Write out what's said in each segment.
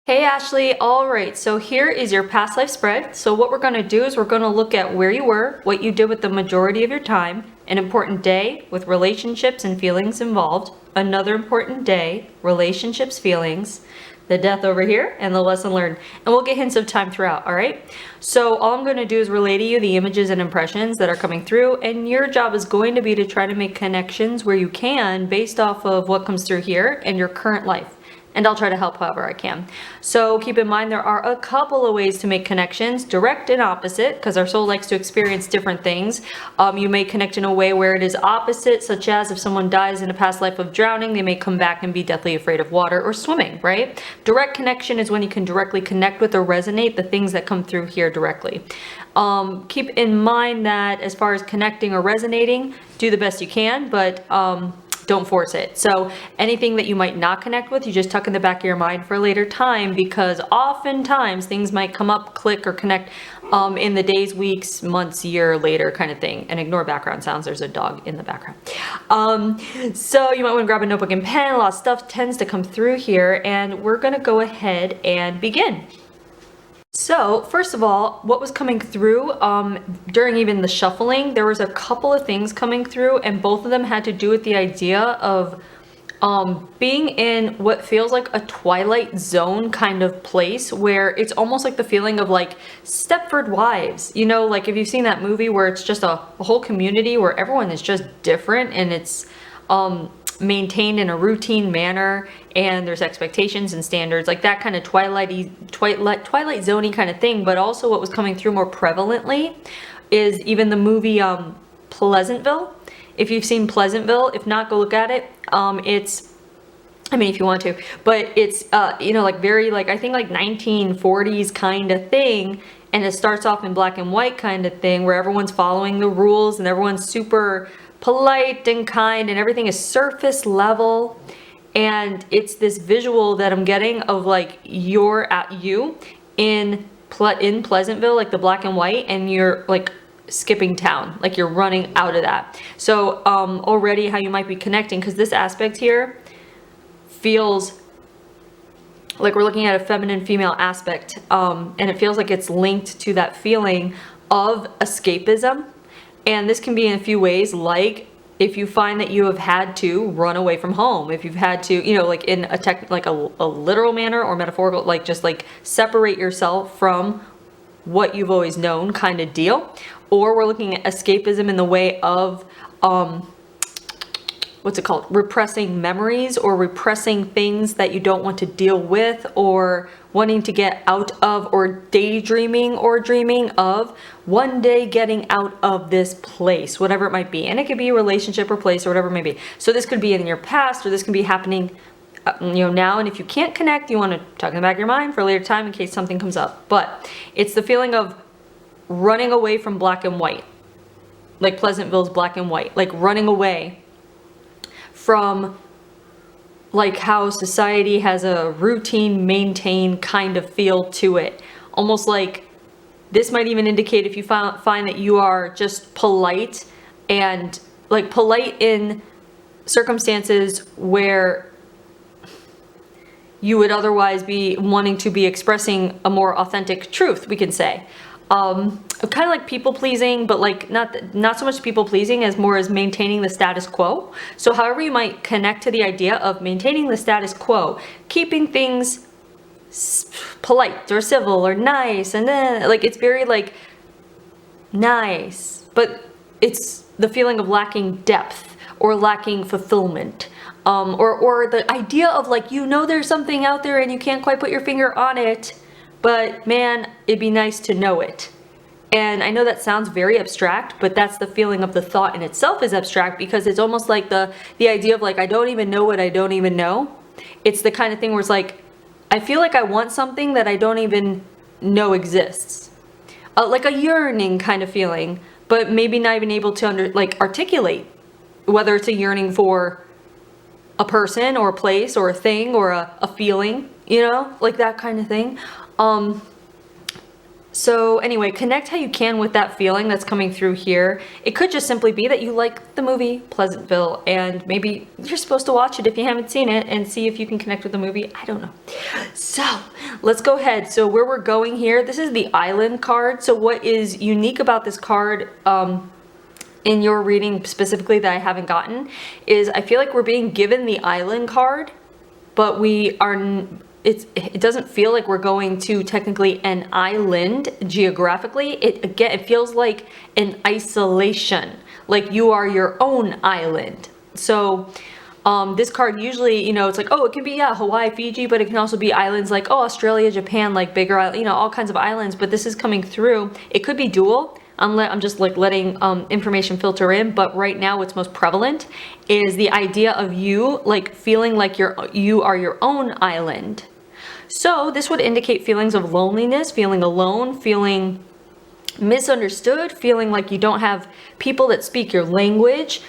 Hey Ashley, all right, so here is your past life spread. So what we're going to do is we're going to look at where you were, what you did with the majority of your time, an important day with relationships and feelings involved, another important day, relationships, feelings, the death over here, and the lesson learned. And we'll get hints of time throughout, all right? So all I'm going to do is relay to you the images and impressions that are coming through, and your job is going to be to try to make connections where you can based off of what comes through here and your current life. And I'll try to help however I can. So keep in mind there are a couple of ways to make connections, direct and opposite, because our soul likes to experience different things. You may connect in a way where it is opposite, such as if someone dies in a past life of drowning, they may come back and be deathly afraid of water or swimming, right? Direct connection is when you can directly connect with or resonate the things that come through here directly. Keep in mind that as far as connecting or resonating, do the best you can, but don't force it. So anything that you might not connect with, you just tuck in the back of your mind for a later time, because oftentimes things might come up, click, or connect in the days, weeks, months, year later kind of thing. And ignore background sounds. There's a dog in the background. So you might want to grab a notebook and pen. A lot of stuff tends to come through here, and we're going to go ahead and begin. So first of all, what was coming through during even the shuffling, there was a couple of things coming through, and both of them had to do with the idea of being in what feels like a Twilight Zone kind of place, where it's almost like the feeling of like Stepford Wives. You know, like if you've seen that movie where it's just a whole community where everyone is just different and it's maintained in a routine manner, and there's expectations and standards, like that kind of Twilight Zone-y kind of thing. But also what was coming through more prevalently is even the movie Pleasantville. If you've seen Pleasantville, if not, go look at it. It's, I mean, if you want to, but it's you know, like very like, I think like 1940s kind of thing, and it starts off in black and white kind of thing where everyone's following the rules and everyone's super polite and kind and everything is surface level. And it's this visual that I'm getting of like you're at you in Pleasantville, like the black and white, and you're like skipping town, like you're running out of that. So already how you might be connecting, because this aspect here feels like we're looking at a feminine female aspect, and it feels like it's linked to that feeling of escapism. And this can be in a few ways, like if you find that you have had to run away from home, if you've had to, you know, like in a literal manner or metaphorical, like just like separate yourself from what you've always known kind of deal. Or we're looking at escapism in the way of what's it called? Repressing memories or repressing things that you don't want to deal with, or wanting to get out of, or daydreaming or dreaming of one day getting out of this place, whatever it might be. And it could be a relationship or place or whatever it may be. So this could be in your past, or this can be happening you know, now. And if you can't connect, you want to tuck in the back of your mind for a later time in case something comes up. But it's the feeling of running away from black and white, like Pleasantville's black and white, like running away from like how society has a routine, maintained kind of feel to it. Almost like this might even indicate if you find that you are just polite, and like polite in circumstances where you would otherwise be wanting to be expressing a more authentic truth, we can say. Kind of like people pleasing, but like not so much people pleasing as more as maintaining the status quo. So however you might connect to the idea of maintaining the status quo, keeping things polite or civil or nice, and then like it's very like nice, but it's the feeling of lacking depth or lacking fulfillment. Or the idea of like, you know, there's something out there and you can't quite put your finger on it, but man, it'd be nice to know it. And I know that sounds very abstract, but that's the feeling of the thought in itself is abstract, because it's almost like the idea of like, I don't even know what I don't even know. It's the kind of thing where it's like, I feel like I want something that I don't even know exists. Like a yearning kind of feeling, but maybe not even able to articulate whether it's a yearning for a person or a place or a thing or a feeling, you know, like that kind of thing. So anyway, connect how you can with that feeling that's coming through here. It could just simply be that you like the movie Pleasantville, and maybe you're supposed to watch it if you haven't seen it and see if you can connect with the movie. I don't know. So let's go ahead. So where we're going here, this is the Island card. So what is unique about this card, in your reading specifically that I haven't gotten, is I feel like we're being given the Island card, but we are... It doesn't feel like we're going to technically an island geographically. It feels like an isolation, like you are your own island. So this card usually, it's like, oh, it can be, yeah, Hawaii, Fiji, but it can also be islands like, oh, Australia, Japan, like bigger, all kinds of islands. But this is coming through. It could be dual. I'm just like letting information filter in, but right now what's most prevalent is the idea of you like feeling like you are your own island. So this would indicate feelings of loneliness, feeling alone, feeling misunderstood, feeling like you don't have people that speak your language,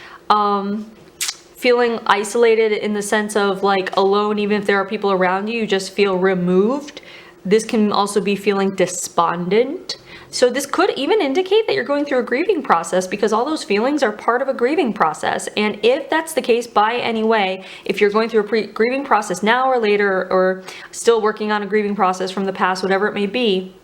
feeling isolated in the sense of like alone, even if there are people around you, you just feel removed. This can also be feeling despondent. So this could even indicate that you're going through a grieving process, because all those feelings are part of a grieving process. And if that's the case by any way, if you're going through a grieving process now or later, or still working on a grieving process from the past, whatever it may be,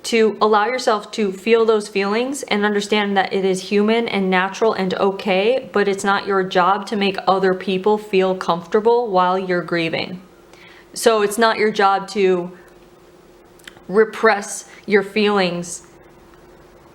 to allow yourself to feel those feelings and understand that it is human and natural and okay, but it's not your job to make other people feel comfortable while you're grieving. So it's not your job to repress your feelings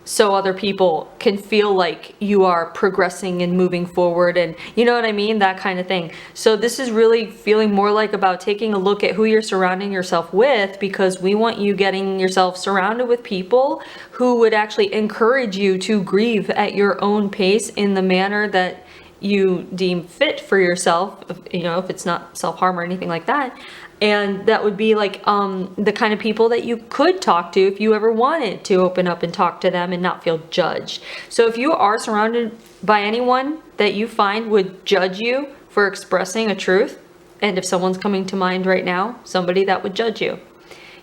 so other people can feel like you are progressing and moving forward, and you know what I mean, that kind of thing. So this is really feeling more like about taking a look at who you're surrounding yourself with, because we want you getting yourself surrounded with people who would actually encourage you to grieve at your own pace in the manner that you deem fit for yourself, if it's not self-harm or anything like that. And that would be like the kind of people that you could talk to if you ever wanted to open up and talk to them and not feel judged. So if you are surrounded by anyone that you find would judge you for expressing a truth, and if someone's coming to mind right now, somebody that would judge you,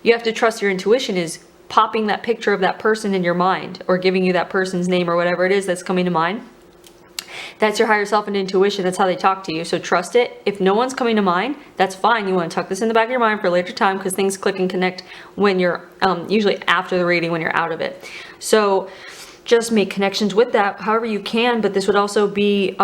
you have to trust your intuition is popping that picture of that person in your mind, or giving you that person's name or whatever it is that's coming to mind. That's your higher self and intuition. That's how they talk to you. So trust it. If no one's coming to mind, that's fine. You want to tuck this in the back of your mind for a later time, because things click and connect when you're usually after the reading, when you're out of it. So just make connections with that however you can. But this would also be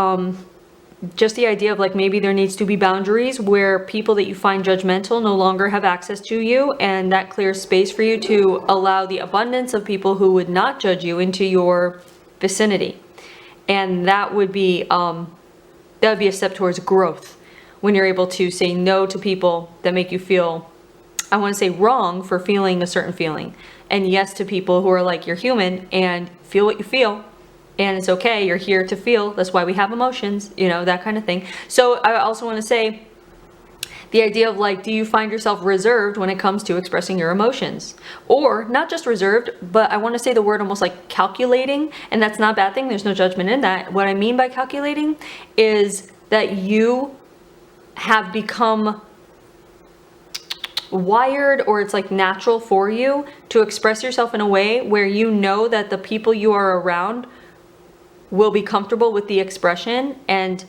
just the idea of like, maybe there needs to be boundaries where people that you find judgmental no longer have access to you, and that clears space for you to allow the abundance of people who would not judge you into your vicinity. And that would be a step towards growth, when you're able to say no to people that make you feel, I want to say, wrong for feeling a certain feeling, and yes to people who are like, you're human and feel what you feel, and it's okay, you're here to feel, that's why we have emotions, that kind of thing. So I also want to say the idea of like, do you find yourself reserved when it comes to expressing your emotions? Or not just reserved, but I want to say the word almost like calculating, and that's not a bad thing. There's no judgment in that. What I mean by calculating is that you have become wired, or it's like natural for you to express yourself in a way where you know that the people you are around will be comfortable with the expression and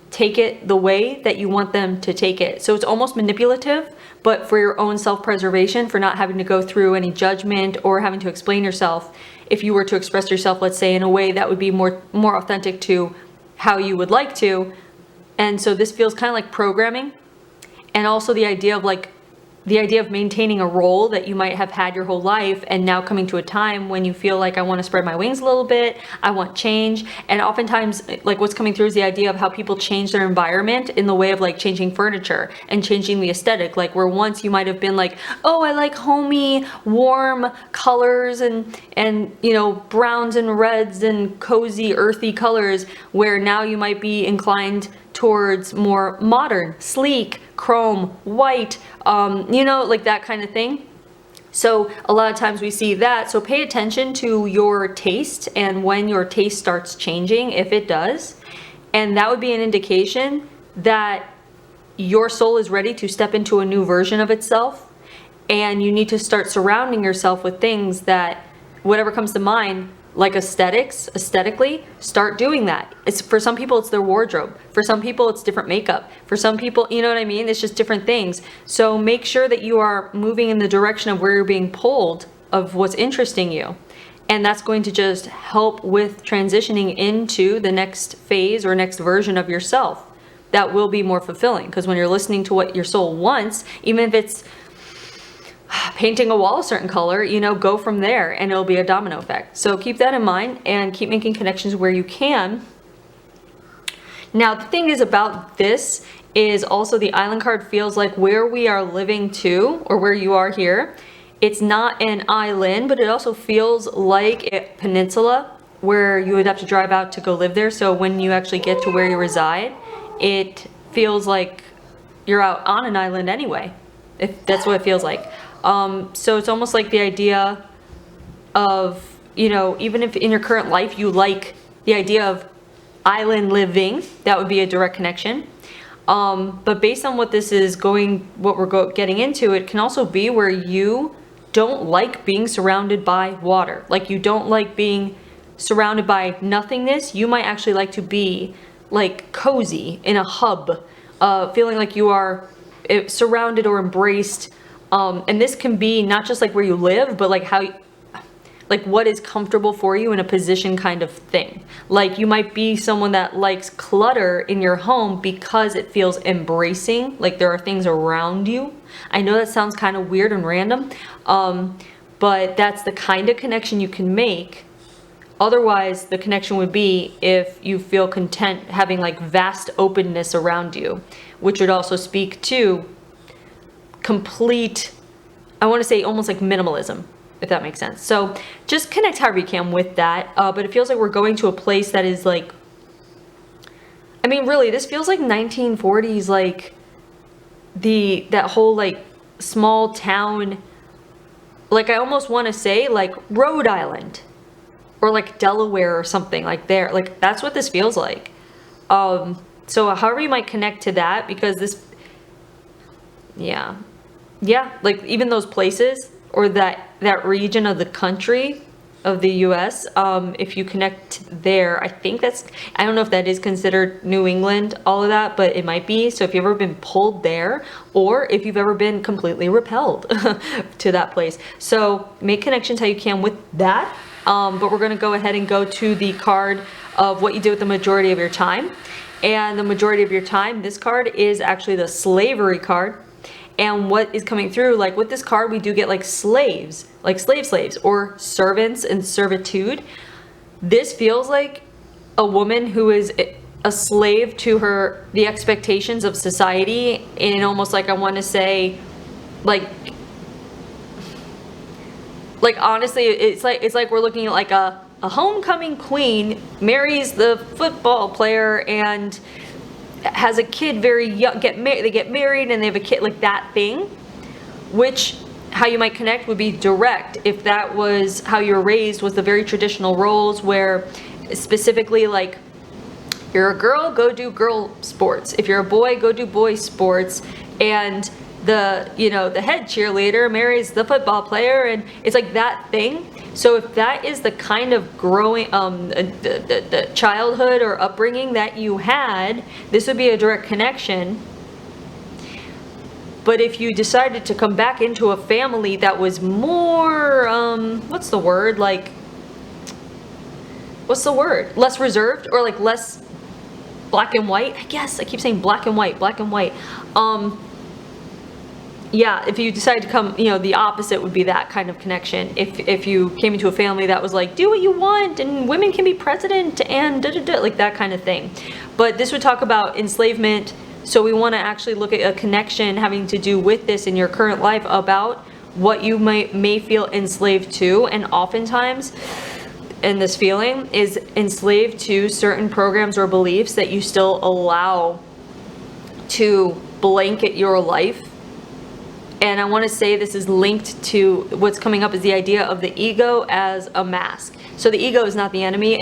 take it the way that you want them to take it. So it's almost manipulative, but for your own self-preservation, for not having to go through any judgment or having to explain yourself. If you were to express yourself, let's say, in a way that would be more authentic to how you would like to. And so this feels kind of like programming, and also the idea of maintaining a role that you might have had your whole life, and now coming to a time when you feel like, I want to spread my wings a little bit, I want change. And oftentimes, like, what's coming through is the idea of how people change their environment in the way of like changing furniture and changing the aesthetic. Like, where once you might have been like, oh, I like homey, warm colors and browns and reds and cozy, earthy colors, where now you might be inclined towards more modern, sleek, chrome, white, like that kind of thing. So a lot of times we see that. So pay attention to your taste and when your taste starts changing, if it does. And that would be an indication that your soul is ready to step into a new version of itself. And you need to start surrounding yourself with things that, whatever comes to mind, like aesthetically, start doing that. It's for some people, it's their wardrobe. For some people, it's different makeup. For some people, you know what I mean? It's just different things. So make sure that you are moving in the direction of where you're being pulled, of what's interesting you. And that's going to just help with transitioning into the next phase or next version of yourself that will be more fulfilling. Because when you're listening to what your soul wants, even if it's painting a wall a certain color, you know, go from there and it'll be a domino effect. So keep that in mind and keep making connections where you can. Now, the thing is about this is also the island card feels like where we are living to, or where you are here. It's not an island, but it also feels like a peninsula where you would have to drive out to go live there. So when you actually get to where you reside, it feels like you're out on an island anyway, if that's what it feels like. So it's almost like the idea of, you know, even if in your current life you like the idea of island living, that would be a direct connection. But based on what this is what we're getting into, it can also be where you don't like being surrounded by water. Like you don't like being surrounded by nothingness. You might actually like to be like cozy in a hub, feeling like you are surrounded or embraced. And this can be not just like where you live, but like like what is comfortable for you in a position kind of thing. Like you might be someone that likes clutter in your home because it feels embracing, like there are things around you. I know that sounds kind of weird and random, but that's the kind of connection you can make. Otherwise, the connection would be if you feel content having like vast openness around you, which would also speak to complete, I want to say almost like minimalism, if that makes sense. So just connect however you can with that. But it feels like we're going to a place that is like, I mean, really, this feels like 1940s, like that whole like small town, like I almost want to say like Rhode Island or like Delaware or something like there. Like that's what this feels like. So however you might connect to that, because this, yeah, like even those places or that region of the country of the US, if you connect there, I think I don't know if that is considered New England, all of that, but it might be. So if you've ever been pulled there, or if you've ever been completely repelled to that place. So make connections how you can with that. But we're gonna go ahead and go to the card of what you do with the majority of your time. And the majority of your time, this card is actually the slavery card. And what is coming through, like with this card, we do get like slaves, like slaves, or servants and servitude. This feels like a woman who is a slave to the expectations of society, and almost like I want to say, like honestly, it's like we're looking at like a homecoming queen marries the football player and has a kid very young, they get married and they have a kid, like that thing, which how you might connect would be direct if that was how you were raised, was the very traditional roles where specifically like you're a girl, go do girl sports. If you're a boy, go do boy sports. And the head cheerleader marries the football player, and it's like that thing. So if that is the kind of growing, the childhood or upbringing that you had, this would be a direct connection. But if you decided to come back into a family that was more, what's the word? Less reserved, or like less black and white, I guess. I keep saying black and white. Yeah, if you decide to come, the opposite would be that kind of connection. If you came into a family that was like, do what you want, and women can be president, and like that kind of thing. But this would talk about enslavement, so we want to actually look at a connection having to do with this in your current life about what you may feel enslaved to, and oftentimes, and this feeling is enslaved to certain programs or beliefs that you still allow to blanket your life. And I want to say this is linked to what's coming up is the idea of the ego as a mask. So the ego is not the enemy,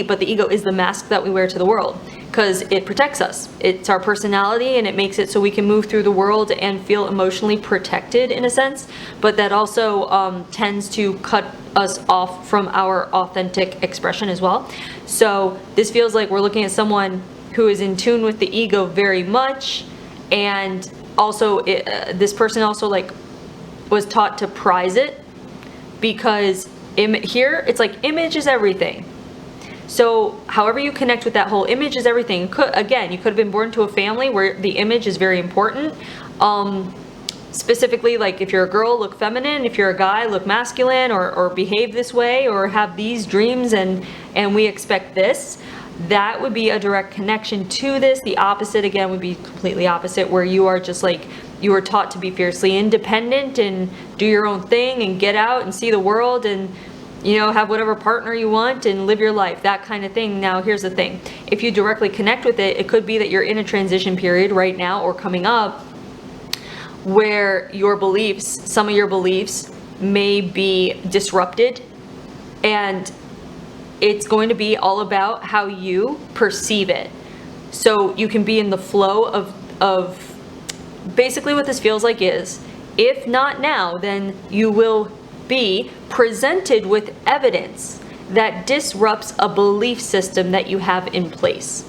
but the ego is the mask that we wear to the world. because it protects us. It's our personality, and it makes it so we can move through the world and feel emotionally protected in a sense, but that also tends to cut us off from our authentic expression as well. So this feels like we're looking at someone who is in tune with the ego very much, and also this person also like was taught to prize it, because here it's like image is everything. So however you connect with that whole image is everything. Again, you could have been born to a family where the image is very important. Specifically, like if you're a girl, look feminine. If you're a guy, look masculine, or behave this way, or have these dreams, and we expect this. That would be a direct connection to this. The opposite, again, would be completely opposite, where you are just like, you were taught to be fiercely independent and do your own thing and get out and see the world and, you know, have whatever partner you want and live your life, that kind of thing. Now, here's the thing. If you directly connect with it, it could be that you're in a transition period right now or coming up where your beliefs, some of your beliefs may be disrupted, and it's going to be all about how you perceive it. So you can be in the flow of basically what this feels like is, if not now, then you will be presented with evidence that disrupts a belief system that you have in place.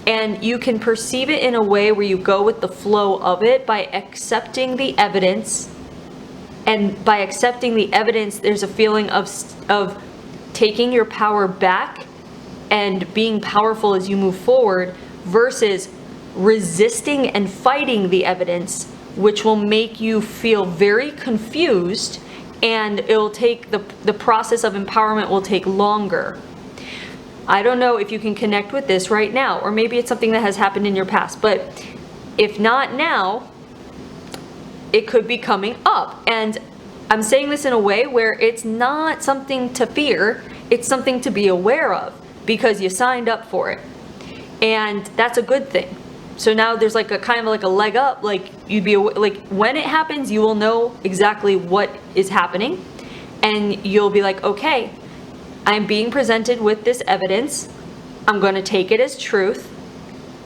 And you can perceive it in a way where you go with the flow of it by accepting the evidence. And by accepting the evidence, there's a feeling of taking your power back and being powerful as you move forward, versus resisting and fighting the evidence, which will make you feel very confused, and it'll take the process of empowerment will take longer. I don't know if you can connect with this right now, or maybe it's something that has happened in your past, but if not now, it could be coming up. And I'm saying this in a way where it's not something to fear, it's something to be aware of, because you signed up for it. And that's a good thing. So now there's like a kind of like a leg up, like you'd be like, when it happens, you will know exactly what is happening, and you'll be like, okay, I'm being presented with this evidence. I'm going to take it as truth,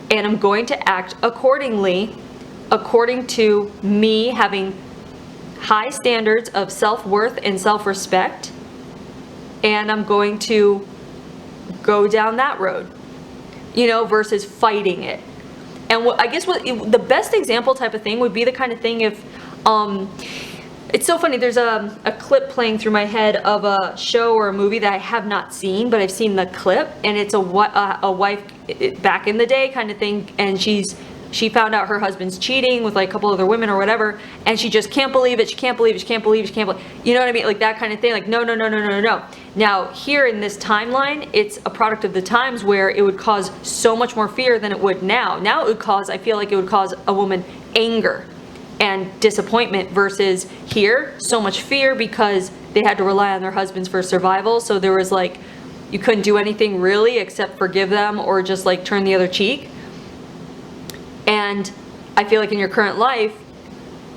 and I'm going to act accordingly, according to me having high standards of self-worth and self-respect, and I'm going to go down that road, you know, versus fighting it. And I guess the best example type of thing would be the kind of thing if, it's so funny, there's a clip playing through my head of a show or a movie that I have not seen, but I've seen the clip, and it's a wife back in the day kind of thing, and she found out her husband's cheating with like a couple other women or whatever, and she just can't believe it, she can't believe it, she can't believe it, she can't believe it. You know what I mean? Like that kind of thing, like no. Now here in this timeline, it's a product of the times where it would cause so much more fear than it would now. Now it would cause, I feel like it would cause a woman anger and disappointment, versus here, so much fear because they had to rely on their husbands for survival. So there was like, you couldn't do anything really except forgive them or just like turn the other cheek. And I feel like in your current life,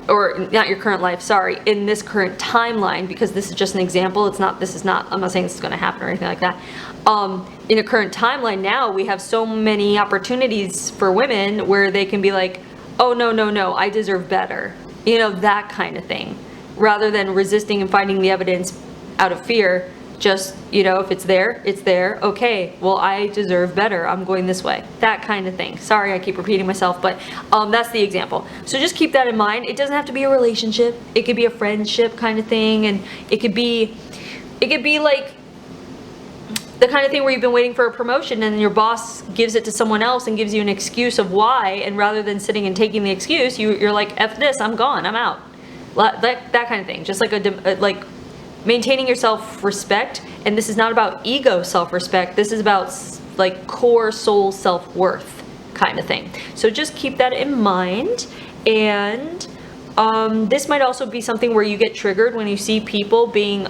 or not your current life, sorry, in this current timeline, because this is just an example, I'm not saying this is going to happen or anything like that. In a current timeline now, we have so many opportunities for women where they can be like, oh, no, I deserve better. You know, that kind of thing. Rather than resisting and fighting the evidence out of fear, just, you know, if it's there, it's there. Okay, well, I deserve better. I'm going this way. That kind of thing. Sorry, I keep repeating myself, but that's the example. So just keep that in mind. It doesn't have to be a relationship. It could be a friendship kind of thing, and it could be like the kind of thing where you've been waiting for a promotion and your boss gives it to someone else and gives you an excuse of why, and rather than sitting and taking the excuse, you're like, F this, I'm gone, I'm out. That kind of thing. Just like maintaining your self-respect. And this is not about ego self-respect. This is about like core soul self-worth kind of thing. So just keep that in mind. And this might also be something where you get triggered when you see people being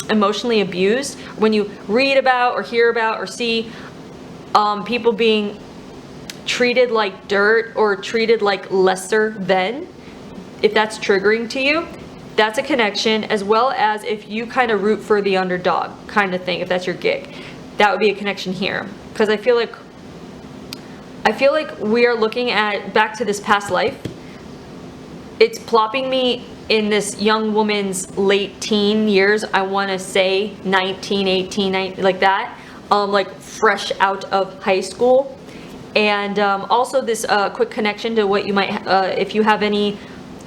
emotionally abused. When you read about or hear about or see people being treated like dirt or treated like lesser than, if that's triggering to you, that's a connection. As well as if you kind of root for the underdog kind of thing, if that's your gig, that would be a connection here. Because I feel like I feel like we are looking at back to this past life. It's plopping me in this young woman's late teen years. I want to say 19, 18, 19, like that, like fresh out of high school. And also this quick connection to what you might, if you have any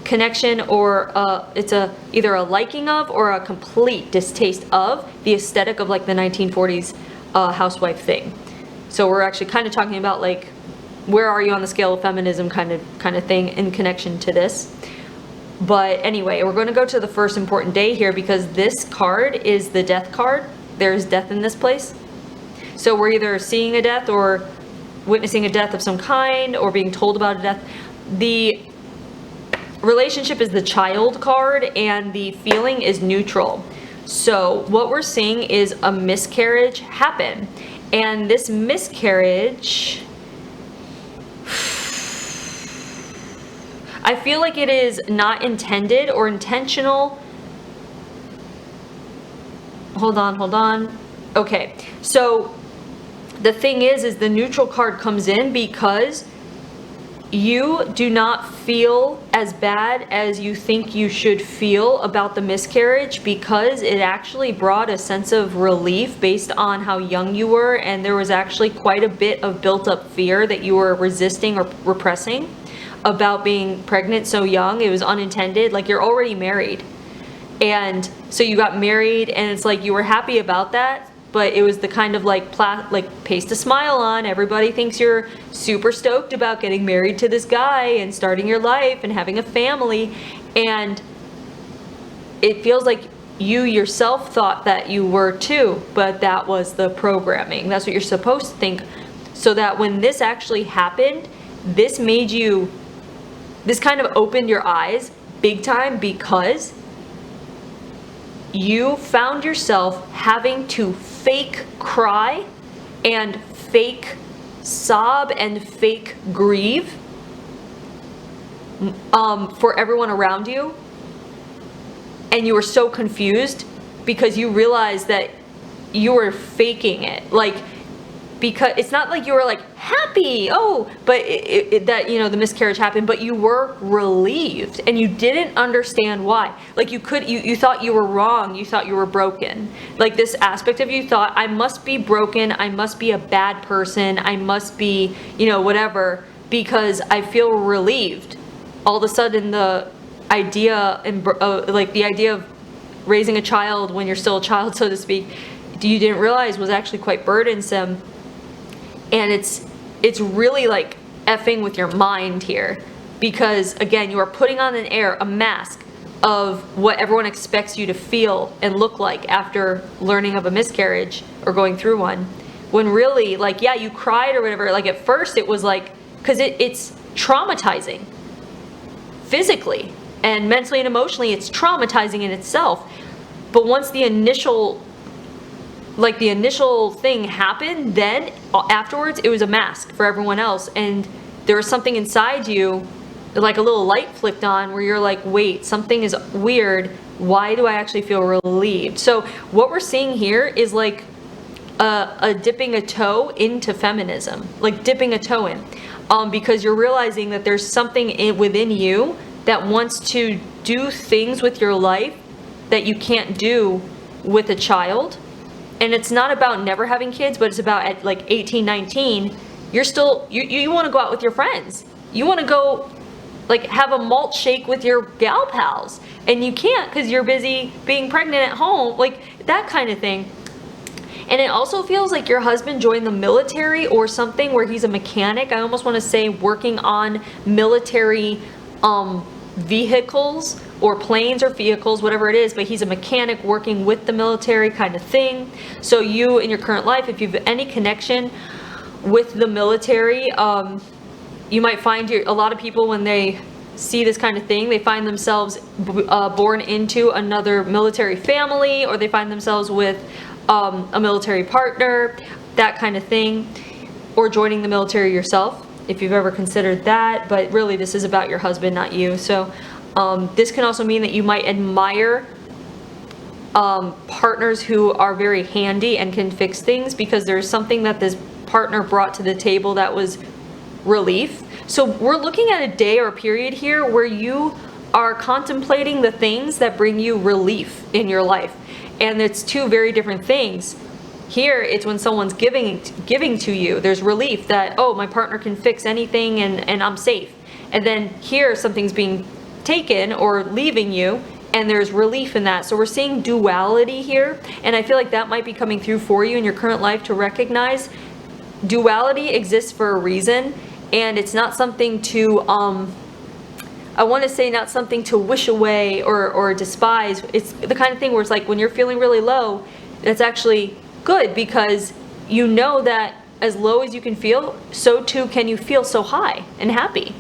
connection or it's either a liking of or a complete distaste of the aesthetic of like the 1940s housewife thing. So we're actually kind of talking about like, where are you on the scale of feminism kind of thing in connection to this. But anyway, we're going to go to the first important day here because this card is the death card. There's death in this place. So we're either seeing a death or witnessing a death of some kind or being told about a death. The relationship is the child card and the feeling is neutral. So what we're seeing is a miscarriage happen. And this miscarriage, I feel like it is not intended or intentional. Hold on. Okay, so the thing is the neutral card comes in because you do not feel as bad as you think you should feel about the miscarriage because it actually brought a sense of relief based on how young you were, and there was actually quite a bit of built-up fear that you were resisting or repressing about being pregnant so young. It was unintended. Like, you're already married, and so you got married and it's like you were happy about that, but it was the kind of like paste a smile on. Everybody thinks you're super stoked about getting married to this guy and starting your life and having a family, and it feels like you yourself thought that you were too, but that was the programming. That's what you're supposed to think. So that when this actually happened, this kind of opened your eyes big time because you found yourself having to fake cry and fake sob and fake grieve for everyone around you. And you were so confused because you realized that you were faking it. Like, because it's not like you were like happy, but that, you know, the miscarriage happened, but you were relieved and you didn't understand why. Like, you thought you were wrong, you thought you were broken. Like, this aspect of you thought, I must be broken, I must be a bad person, I must be, you know, whatever, because I feel relieved. All of a sudden, the idea of raising a child when you're still a child, so to speak, you didn't realize was actually quite burdensome. And it's really like effing with your mind here, because again, you are putting on a mask of what everyone expects you to feel and look like after learning of a miscarriage or going through one, when really, like, yeah, you cried or whatever. Like, at first it was like, because it's traumatizing physically and mentally and emotionally. It's traumatizing in itself. But once the initial thing happened, then afterwards it was a mask for everyone else, and there was something inside you, like a little light flicked on, where you're like, wait, something is weird. Why do I actually feel relieved? So what we're seeing here is like a dipping a toe into feminism, like dipping a toe in, because you're realizing that there's something within you that wants to do things with your life that you can't do with a child. And it's not about never having kids, but it's about at like 18, 19, you're still, you want to go out with your friends. You want to go like have a malt shake with your gal pals, and you can't because you're busy being pregnant at home, like that kind of thing. And it also feels like your husband joined the military or something, where he's a mechanic. I almost want to say working on military vehicles or planes or vehicles, whatever it is, but he's a mechanic working with the military kind of thing. So you, in your current life, if you have any connection with the military, you might find a lot of people, when they see this kind of thing, they find themselves born into another military family, or they find themselves with a military partner, that kind of thing, or joining the military yourself, if you've ever considered that. But really, this is about your husband, not you. So this can also mean that you might admire partners who are very handy and can fix things, because there's something that this partner brought to the table that was relief. So we're looking at a day or a period here where you are contemplating the things that bring you relief in your life. And it's two very different things. Here, it's when someone's giving to you. There's relief that, oh, my partner can fix anything and I'm safe. And then here, something's being taken or leaving you, and there's relief in that. So we're seeing duality here, and I feel like that might be coming through for you in your current life to recognize duality exists for a reason, and it's not something to, I want to say not something to wish away or despise. It's the kind of thing where it's like when you're feeling really low, that's actually good, because you know that as low as you can feel, so too can you feel so high and happy.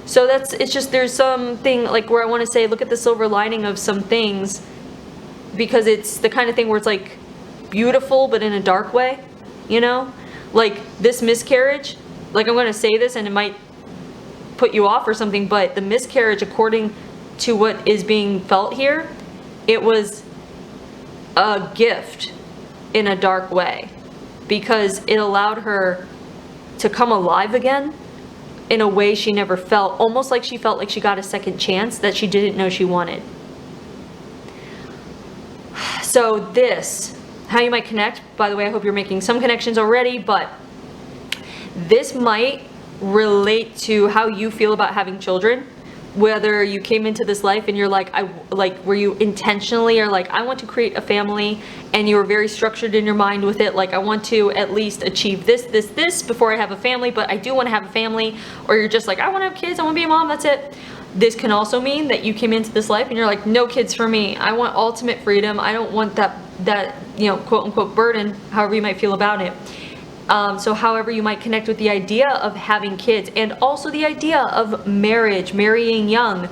So it's just, there's something like where I want to say, look at the silver lining of some things, because it's the kind of thing where it's like beautiful, but in a dark way, you know? Like this miscarriage, like I'm going to say this and it might put you off or something, but the miscarriage, according to what is being felt here, it was a gift in a dark way, because it allowed her to come alive again in a way she never felt, almost like she felt like she got a second chance that she didn't know she wanted. So this, how you might connect, by the way, I hope you're making some connections already, but this might relate to how you feel about having children. Whether you came into this life and you're like, where you intentionally are like, I want to create a family, and you were very structured in your mind with it, like I want to at least achieve this before I have a family, but I do want to have a family. Or you're just like, I want to have kids, I want to be a mom, that's it. This can also mean that you came into this life and you're like, no kids for me, I want ultimate freedom, I don't want that you know, quote unquote burden, however you might feel about it. So however you might connect with the idea of having kids, and also the idea of marriage, marrying young,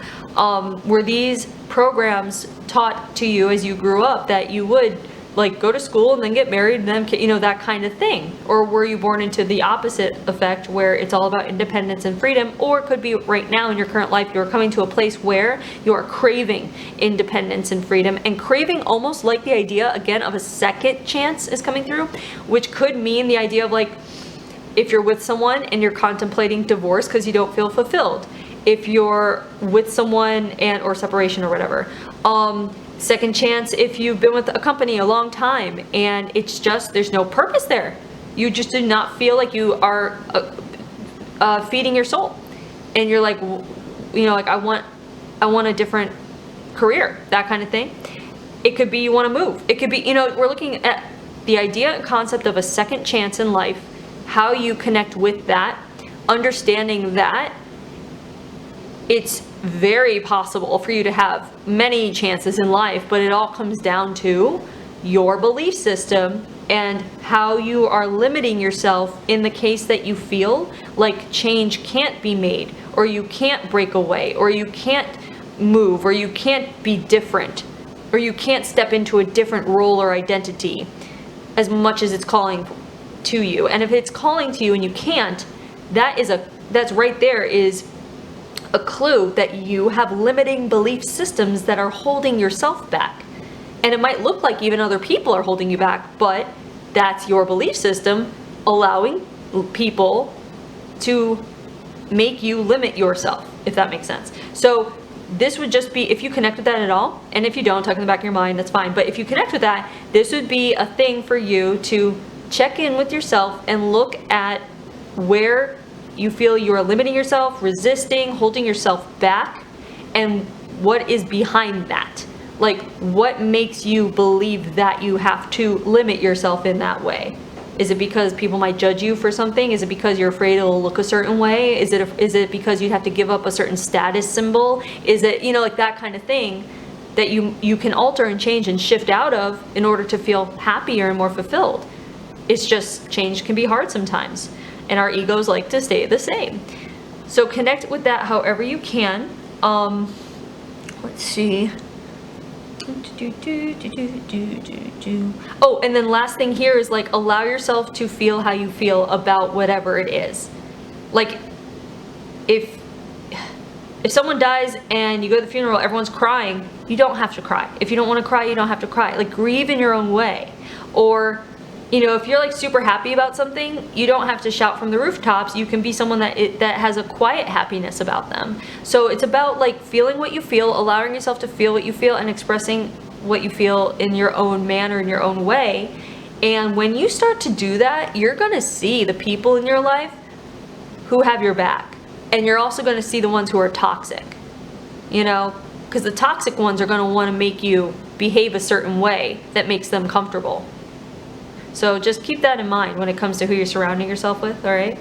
were these programs taught to you as you grew up that you would like go to school and then get married and then, you know, that kind of thing? Or were you born into the opposite effect where it's all about independence and freedom? Or it could be right now in your current life you're coming to a place where you are craving independence and freedom, and craving almost like the idea again of a second chance is coming through, which could mean the idea of like if you're with someone and you're contemplating divorce because you don't feel fulfilled, if you're with someone and or separation or whatever. Second chance if you've been with a company a long time and it's just, there's no purpose there. You just do not feel like you are feeding your soul. And you're like, you know, like I want a different career, that kind of thing. It could be you want to move. It could be, you know, we're looking at the idea and concept of a second chance in life, how you connect with that, understanding that it's very possible for you to have many chances in life, but it all comes down to your belief system and how you are limiting yourself in the case that you feel like change can't be made, or you can't break away, or you can't move, or you can't be different, or you can't step into a different role or identity as much as it's calling to you. And if it's calling to you and you can't, that's right there is a clue that you have limiting belief systems that are holding yourself back. And it might look like even other people are holding you back, but that's your belief system allowing people to make you limit yourself, if that makes sense. So this would just be, if you connect with that at all, and if you don't, tuck in the back of your mind, that's fine. But if you connect with that, this would be a thing for you to check in with yourself and look at where you feel you are limiting yourself, resisting, holding yourself back, and what is behind that. Like, what makes you believe that you have to limit yourself in that way? Is it because people might judge you for something? Is it because you're afraid it'll look a certain way? Is it because you'd have to give up a certain status symbol? Is it, you know, like that kind of thing that you can alter and change and shift out of in order to feel happier and more fulfilled? It's just, change can be hard sometimes, and our egos like to stay the same. So connect with that however you can. Let's see. Oh, and then last thing here is like, allow yourself to feel how you feel about whatever it is. Like, if someone dies and you go to the funeral, everyone's crying, you don't have to cry. If you don't want to cry, you don't have to cry. Like, grieve in your own way. Or You know, if you're like super happy about something, you don't have to shout from the rooftops. You can be someone that has a quiet happiness about them. So it's about like feeling what you feel, allowing yourself to feel what you feel, and expressing what you feel in your own manner, in your own way. And when you start to do that, you're gonna see the people in your life who have your back. And you're also gonna see the ones who are toxic, you know? Because the toxic ones are gonna wanna make you behave a certain way that makes them comfortable. So just keep that in mind when it comes to who you're surrounding yourself with, all right?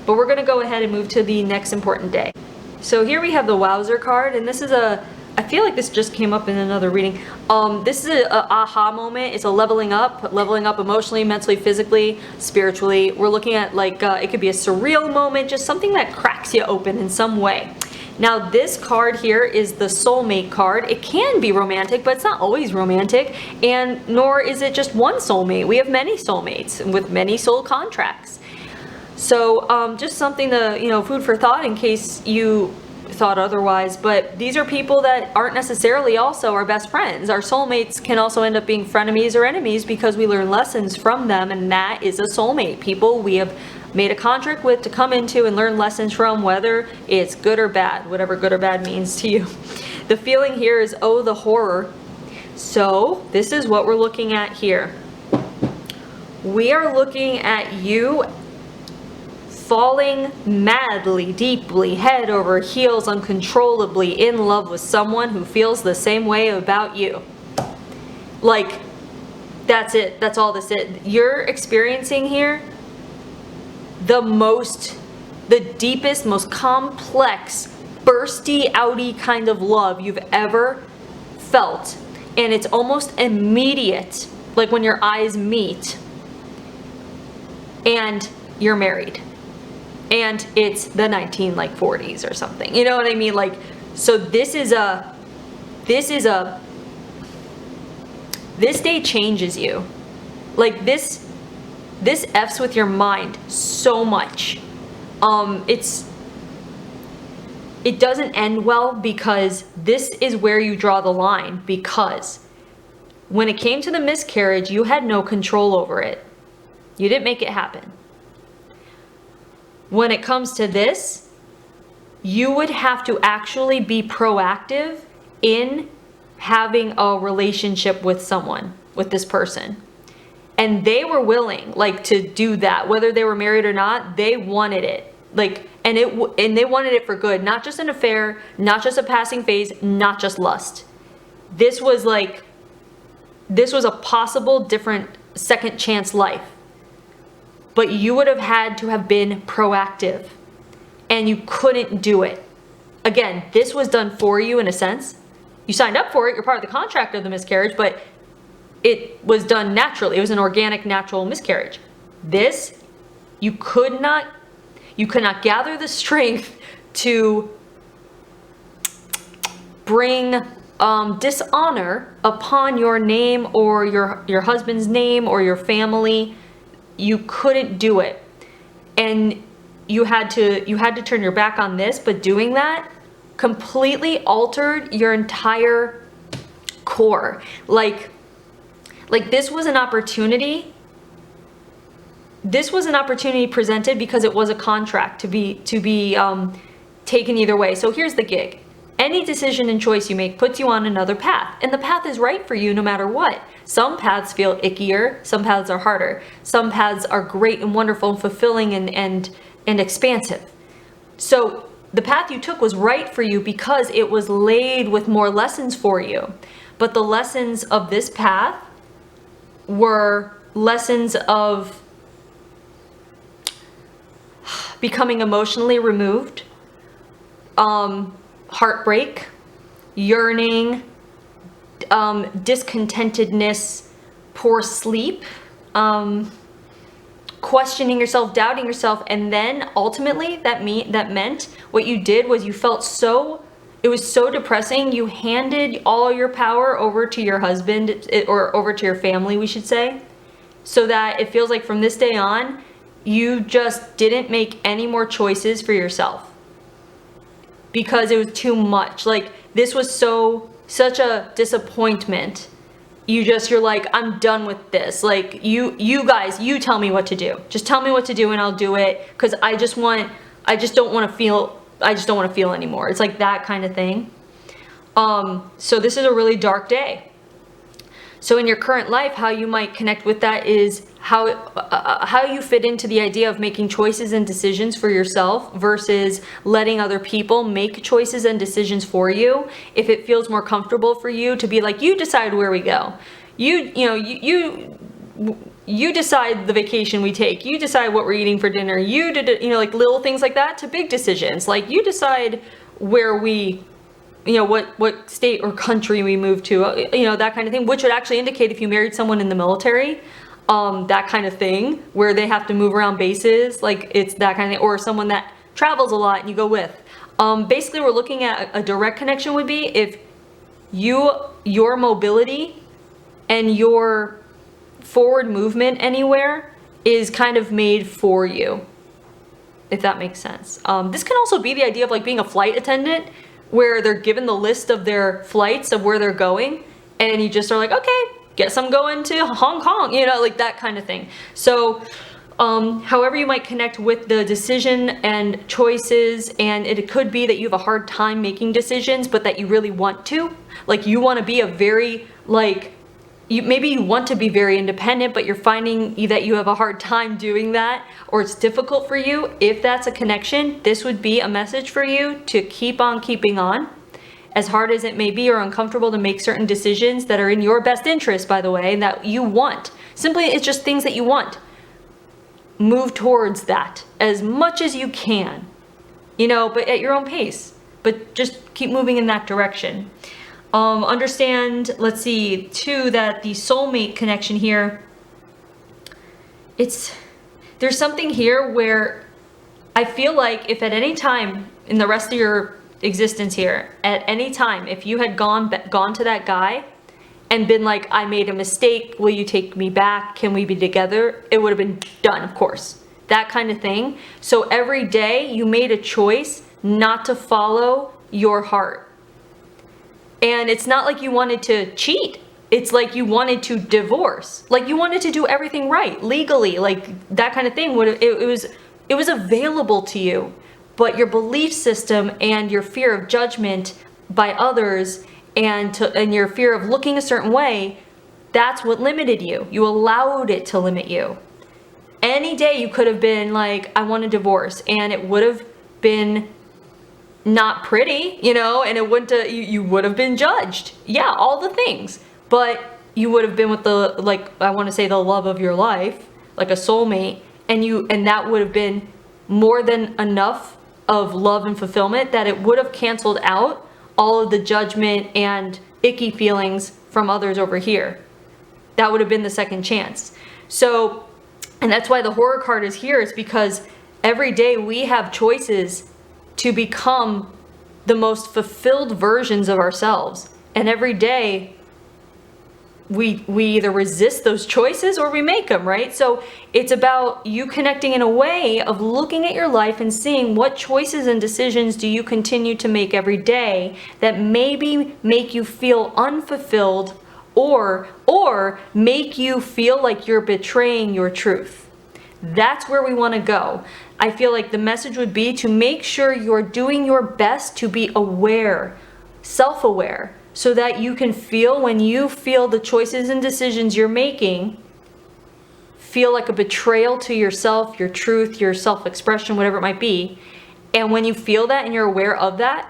But we're gonna go ahead and move to the next important day. So here we have the Wowzer card, and this is I feel like this just came up in another reading. This is a aha moment. It's a leveling up emotionally, mentally, physically, spiritually. We're looking at like, it could be a surreal moment, just something that cracks you open in some way. Now this card here is the soulmate card. It can be romantic, but it's not always romantic, and nor is it just one soulmate. We have many soulmates with many soul contracts. So just something to, you know, food for thought in case you thought otherwise. But these are people that aren't necessarily also our best friends. Our soulmates can also end up being frenemies or enemies because we learn lessons from them, and that is a soulmate. People we have made a contract with to come into and learn lessons from, whether it's good or bad, whatever good or bad means to you. The feeling here is, oh, the horror. So this is what we're looking at here. We are looking at you falling madly, deeply, head over heels, uncontrollably in love with someone who feels the same way about you. Like, that's it. That's all this is. You're experiencing here the deepest, most complex, bursty, outy kind of love you've ever felt. And it's almost immediate, like when your eyes meet and you're married. And it's the 1940s or something. You know what I mean? Like, so this day changes you. Like this F's with your mind so much. It doesn't end well, because this is where you draw the line, because when it came to the miscarriage, you had no control over it. You didn't make it happen. When it comes to this, you would have to actually be proactive in having a relationship with someone, with this person. And they were willing, like, to do that. Whether they were married or not, they wanted it. Like, and they wanted it for good. Not just an affair, not just a passing phase, not just lust. This was a possible different second chance life. But you would have had to have been proactive. And you couldn't do it. Again, this was done for you in a sense. You signed up for it. You're part of the contract of the miscarriage, but it was done naturally. It was an organic, natural miscarriage. This, you could not gather the strength to bring dishonor upon your name or your husband's name or your family. You couldn't do it. And you had to turn your back on this, but doing that completely altered your entire core. Like this was an opportunity. This was an opportunity presented because it was a contract to be taken either way. So here's the gig. Any decision and choice you make puts you on another path, and the path is right for you no matter what. Some paths feel ickier, some paths are harder. Some paths are great and wonderful and fulfilling and expansive. So the path you took was right for you because it was laid with more lessons for you. But the lessons of this path were lessons of becoming emotionally removed, heartbreak, yearning, discontentedness, poor sleep, questioning yourself, doubting yourself, and then ultimately that meant what you did was you felt it was so depressing, you handed all your power over to your husband, or over to your family, we should say, so that it feels like from this day on, you just didn't make any more choices for yourself. Because it was too much. Like, this was such a disappointment you're like, I'm done with this. Like, you guys, you tell me what to do. Just tell me what to do and I'll do it, because I just don't want to feel anymore. It's like that kind of thing. So this is a really dark day. So in your current life, how you might connect with that is how you fit into the idea of making choices and decisions for yourself versus letting other people make choices and decisions for you. If it feels more comfortable for you to be like, you decide where we go. You decide the vacation we take. You decide what we're eating for dinner. You did, like little things like that, to big decisions. Like, you decide where we, what state or country we move to, that kind of thing, which would actually indicate if you married someone in the military, that kind of thing, where they have to move around bases, like it's that kind of thing, or someone that travels a lot and you go with. Basically, we're looking at a direct connection would be if your mobility and your forward movement anywhere is kind of made for you, if that makes sense. This can also be the idea of like being a flight attendant, where they're given the list of their flights of where they're going, and you just are like, okay, guess I'm going to Hong Kong, like that kind of thing. So however you might connect with the decision and choices, and it could be that you have a hard time making decisions, but that you really want to. Like, you want to be a very, maybe you want to be very independent, but you're finding that you have a hard time doing that, or it's difficult for you. If that's a connection, this would be a message for you to keep on keeping on. As hard as it may be, or uncomfortable to make certain decisions that are in your best interest, by the way, and that you want. Simply, it's just things that you want. Move towards that as much as you can, but at your own pace. But just keep moving in that direction. Understand, let's see, too, that the soulmate connection here, there's something here where I feel like if at any time in the rest of your existence here, at any time, if you had gone to that guy and been like, I made a mistake, will you take me back, can we be together, it would have been done, of course, that kind of thing. So every day you made a choice not to follow your heart, and it's not like you wanted to cheat, it's like you wanted to divorce, like you wanted to do everything right legally, like that kind of thing. It was available to you. But your belief system and your fear of judgment by others and your fear of looking a certain way, that's what limited you. You allowed it to limit you. Any day you could have been like, I want a divorce, and it would have been not pretty, and it wouldn't have, you would have been judged. Yeah, all the things. But you would have been with the, I want to say, the love of your life, like a soulmate, and that would have been more than enough of love and fulfillment, that it would have canceled out all of the judgment and icky feelings from others over here. That would have been the second chance. So, and that's why the horror card is here, is because every day we have choices to become the most fulfilled versions of ourselves. And every day we either resist those choices or we make them, right? So it's about you connecting in a way of looking at your life and seeing what choices and decisions do you continue to make every day that maybe make you feel unfulfilled, or make you feel like you're betraying your truth. That's where we want to go. I feel like the message would be to make sure you're doing your best to be aware, self-aware, so that you can feel, when you feel the choices and decisions you're making feel like a betrayal to yourself, your truth, your self-expression, whatever it might be. And when you feel that and you're aware of that,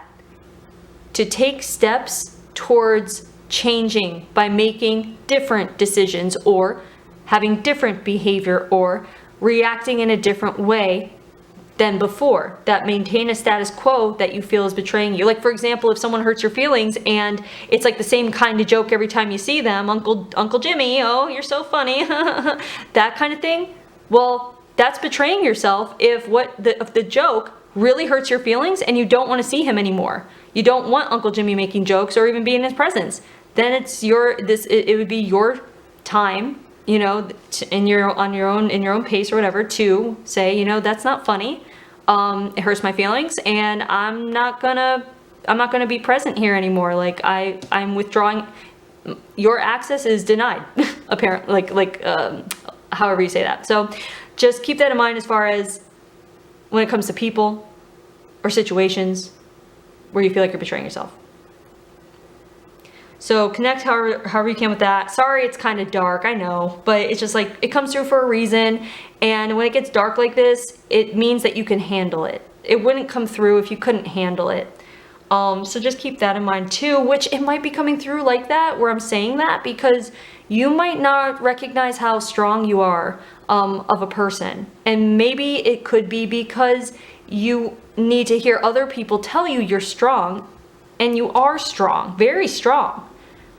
to take steps towards changing by making different decisions, or having different behavior, or reacting in a different way than before, that maintain a status quo that you feel is betraying you. Like, for example, if someone hurts your feelings and it's like the same kind of joke every time you see them, Uncle Jimmy, oh, you're so funny, that kind of thing. Well, that's betraying yourself if the joke really hurts your feelings and you don't want to see him anymore. You don't want Uncle Jimmy making jokes or even be in his presence. Then it would be your time, in your own pace or whatever, to say, that's not funny. It hurts my feelings, and I'm not gonna be present here anymore. Like I'm withdrawing. your access is denied, apparently, however you say that. So just keep that in mind as far as when it comes to people or situations where you feel like you're betraying yourself. So connect however you can with that. Sorry, it's kind of dark, I know, but it's just like, it comes through for a reason. And when it gets dark like this, it means that you can handle it. It wouldn't come through if you couldn't handle it. So just keep that in mind too, which it might be coming through like that, where I'm saying that, because you might not recognize how strong you are of a person. And maybe it could be because you need to hear other people tell you you're strong, and you are strong, very strong.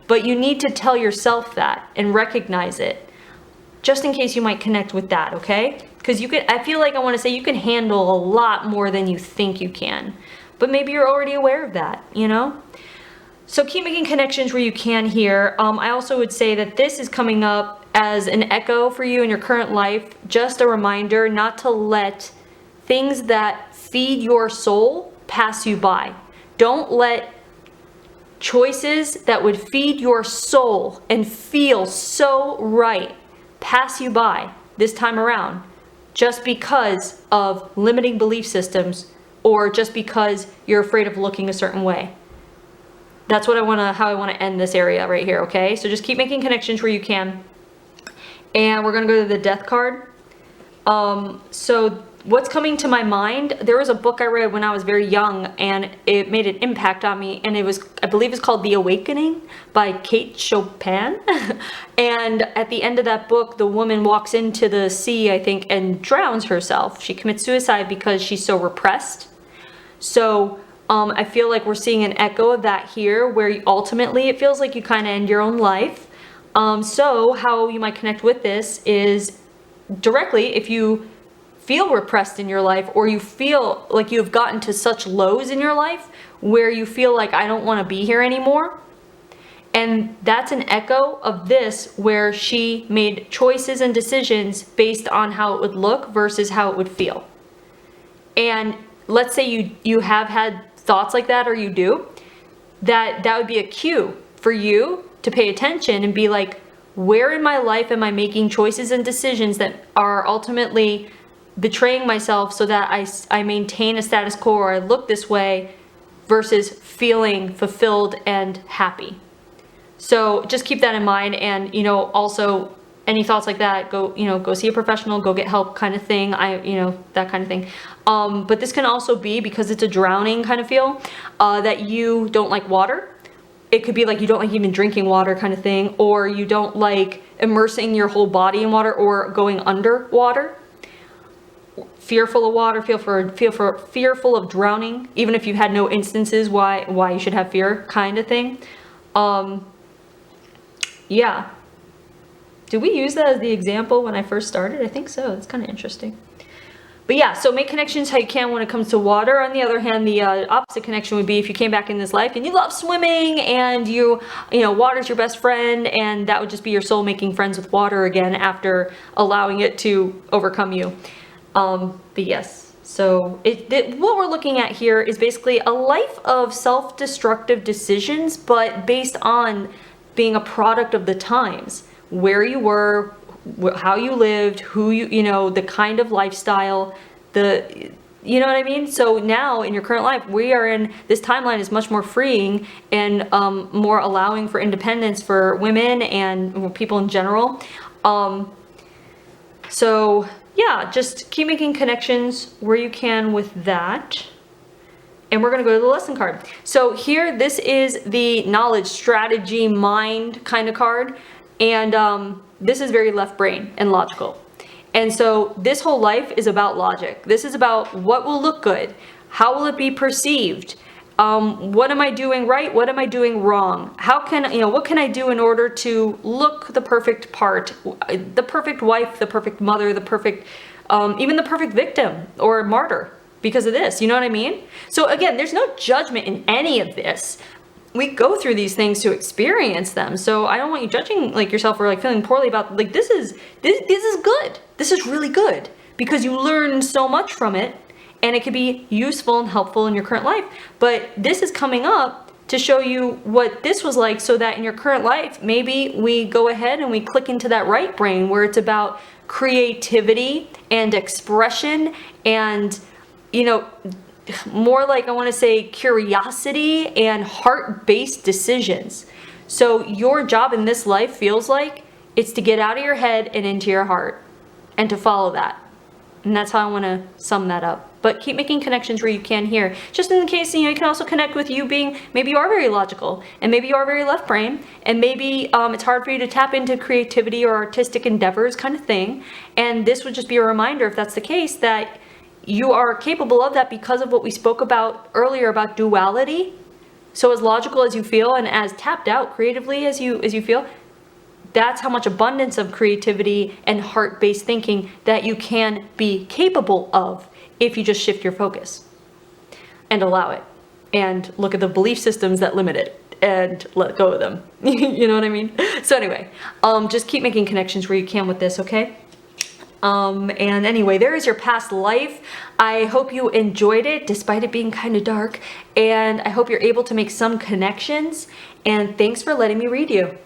But you need to tell yourself that and recognize it, just in case you might connect with that, okay? Because I feel like I want to say you can handle a lot more than you think you can. But maybe you're already aware of that, you know? So keep making connections where you can here. I also would say that this is coming up as an echo for you in your current life. Just a reminder not to let things that feed your soul pass you by. Don't let choices that would feed your soul and feel so right pass you by this time around, just because of limiting belief systems, or just because you're afraid of looking a certain way. That's what how I want to end this area right here, okay? So just keep making connections where you can. And we're going to go to the death card. So what's coming to my mind, there was a book I read when I was very young, and it made an impact on me, and I believe it's called The Awakening by Kate Chopin. And at the end of that book, the woman walks into the sea, I think, and drowns herself. She commits suicide because she's so repressed. So I feel like we're seeing an echo of that here, where ultimately it feels like you kind of end your own life. So how you might connect with this is directly, if you feel repressed in your life, or you feel like you've gotten to such lows in your life where you feel like, I don't want to be here anymore. And that's an echo of this, where she made choices and decisions based on how it would look versus how it would feel. And let's say you have had thoughts like that, or you do, that would be a cue for you to pay attention and be like, where in my life am I making choices and decisions that are ultimately betraying myself so that I maintain a status quo, or I look this way, versus feeling fulfilled and happy. So just keep that in mind. And, you know, also any thoughts like that, go see a professional, go get help kind of thing. That kind of thing. But this can also be, because it's a drowning kind of feel, that you don't like water. It could be like you don't like even drinking water kind of thing, or you don't like immersing your whole body in water, or going under water. Fearful of water, fearful of drowning, even if you had no instances why you should have fear, kind of thing. Yeah. Did we use that as the example when I first started? I think so. It's kind of interesting. But yeah, so make connections how you can when it comes to water. On the other hand, the opposite connection would be if you came back in this life and you love swimming, and water's your best friend, and that would just be your soul making friends with water again after allowing it to overcome you. But yes, so what we're looking at here is basically a life of self-destructive decisions, but based on being a product of the times, where you were, how you lived, the kind of lifestyle, you know what I mean? So now in your current life, this timeline is much more freeing and more allowing for independence for women and people in general. So yeah, just keep making connections where you can with that. And we're going to go to the lesson card. So here, this is the knowledge, strategy, mind kind of card. And this is very left brain and logical. And so this whole life is about logic. This is about what will look good. How will it be perceived? What am I doing right? What am I doing wrong? What can I do in order to look the perfect part, the perfect wife, the perfect mother, the perfect, even the perfect victim or martyr because of this, you know what I mean? So again, there's no judgment in any of this. We go through these things to experience them. So I don't want you judging yourself or feeling poorly about this is good. This is really good because you learn so much from it. And it could be useful and helpful in your current life. But this is coming up to show you what this was like, so that in your current life, maybe we go ahead and we click into that right brain where it's about creativity and expression and, you know, more like, I want to say, curiosity and heart-based decisions. So your job in this life feels like it's to get out of your head and into your heart and to follow that. And that's how I want to sum that up. But keep making connections where you can here. Just in case, you can also connect with you being, maybe you are very logical, and maybe you are very left brain, and maybe it's hard for you to tap into creativity or artistic endeavors kind of thing. And this would just be a reminder, if that's the case, that you are capable of that because of what we spoke about earlier about duality. So as logical as you feel and as tapped out creatively as you feel, that's how much abundance of creativity and heart-based thinking that you can be capable of if you just shift your focus and allow it and look at the belief systems that limit it and let go of them. You know what I mean? So anyway, just keep making connections where you can with this, okay? And anyway, there is your past life. I hope you enjoyed it despite it being kind of dark, and I hope you're able to make some connections, and thanks for letting me read you.